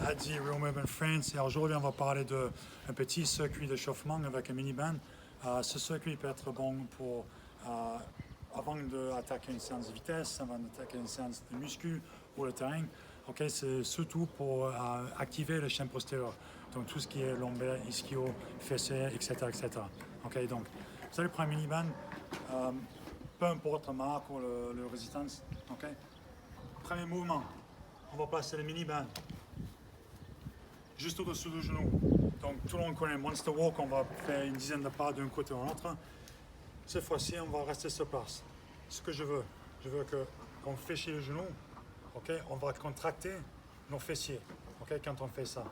Adi Real Movement France et aujourd'hui on va parler d'un petit circuit d'échauffement avec un mini-band. Ce circuit peut être bon pour avant d'attaquer une séance de vitesse, avant d'attaquer une séance de muscu ou le terrain. Okay, c'est surtout pour activer le chaîne postérieur, donc tout ce qui est lombaire, ischio, fessier, etc. etc. Okay, donc vous allez prendre un mini-band, peu importe la marque ou le résistance. Okay. Premier mouvement, on va passer le mini-band juste au-dessous du genou. Donc tout le monde connaît Monster Walk, on va faire une dizaine de pas d'un côté à l'autre. Cette fois-ci, on va rester sur place. Ce que je veux qu'on fléchisse le genou, okay, on va contracter nos fessiers, okay, quand on fait ça.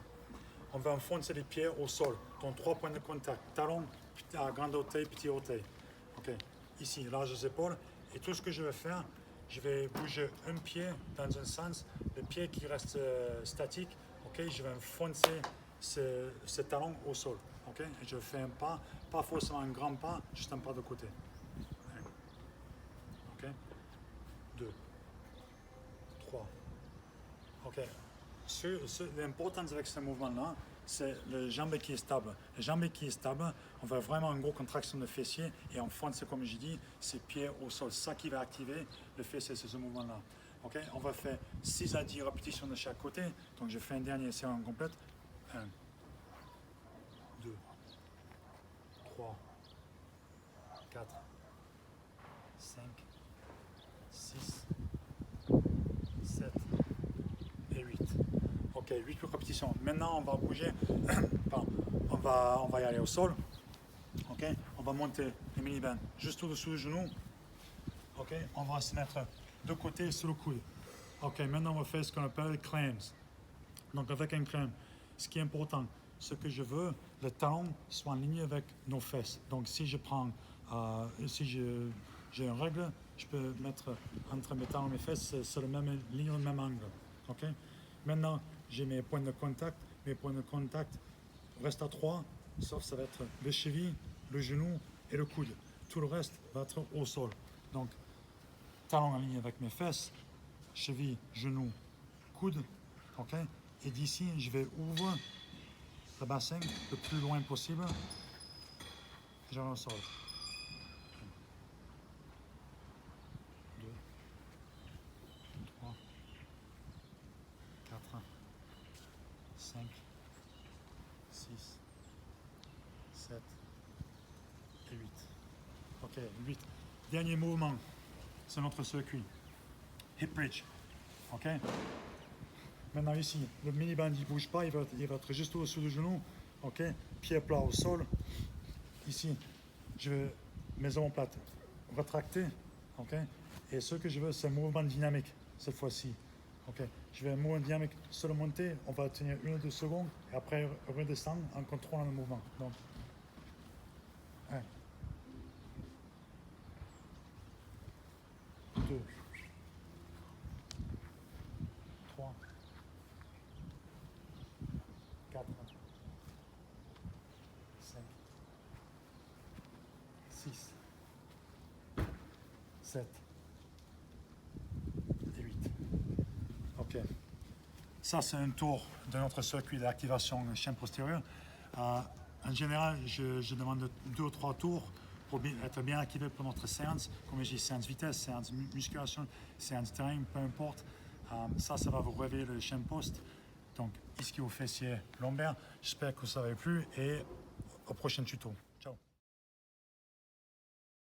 On va enfoncer les pieds au sol, donc 3 points de contact, talon, grand orteil, petit orteil. Okay. Ici, larges épaules. Et tout ce que je vais faire, je vais bouger un pied dans un sens, le pied qui reste statique, okay, je vais enfoncer ce talon au sol. Okay, et je fais un pas, pas forcément un grand pas, juste un pas de côté. 1, okay, 2, 3. Okay. L'importance avec ce mouvement-là, c'est le jambe qui est stable. Le jambe qui est stable, on va vraiment une grosse contraction de fessier et on fonce, comme je dis, ses pieds au sol. C'est ça qui va activer le fessier, c'est ce mouvement-là. Okay? On va faire 6 à 10 répétitions de chaque côté. Donc je fais un dernier séance complète. 1, 2, 3, 4, 5, 6, 7 et 8. Ok, 8 répétitions. Maintenant, on va bouger. on va y aller au sol. Ok, on va monter le mini-band juste au-dessous du genou. Ok, on va se mettre de côté sur le coude. Ok, maintenant on va faire ce qu'on appelle clams. Donc avec un clam, ce qui est important, ce que je veux, le talon soit en ligne avec nos fesses. Donc si je prends, si j'ai une règle, je peux mettre entre mes talons et mes fesses sur la même ligne, le même angle. Ok. Maintenant, j'ai mes points de contact. Mes points de contact restent à 3, sauf ça va être les chevilles, le genou et le coude. Tout le reste va être au sol. Donc, talon en ligne avec mes fesses, cheville, genou, coude. Ok. Et d'ici, je vais ouvrir le bassin le plus loin possible. Je vais au sol. 2, 3, 4, 5, 6, 7 et 8. Ok, 8. Dernier mouvement, c'est notre circuit. Hip bridge. Ok. Maintenant ici, le mini-band il ne bouge pas, il va être juste au-dessous du genou. Ok. Pied plat au sol. Ici, je vais mes omoplates retracter. Ok. Et ce que je veux, c'est un mouvement dynamique cette fois-ci. Ok. Je vais un mouvement dynamique sur le montée, on va tenir 1 ou 2 secondes et après redescendre en contrôlant le mouvement. Donc, 1, 2, 3, 4, 5, 6, 7 et 8. Ok. Ça, c'est un tour de notre circuit d'activation chaîne postérieure. En général, je demande 2 ou 3 tours pour être bien activé pour notre séance. Comme je dis, séance vitesse, séance musculation, séance terrain, peu importe. Ça va vous réveiller le chaîne post. Donc, ischio, fessier, lombaire. J'espère que ça vous a plu et au prochain tuto.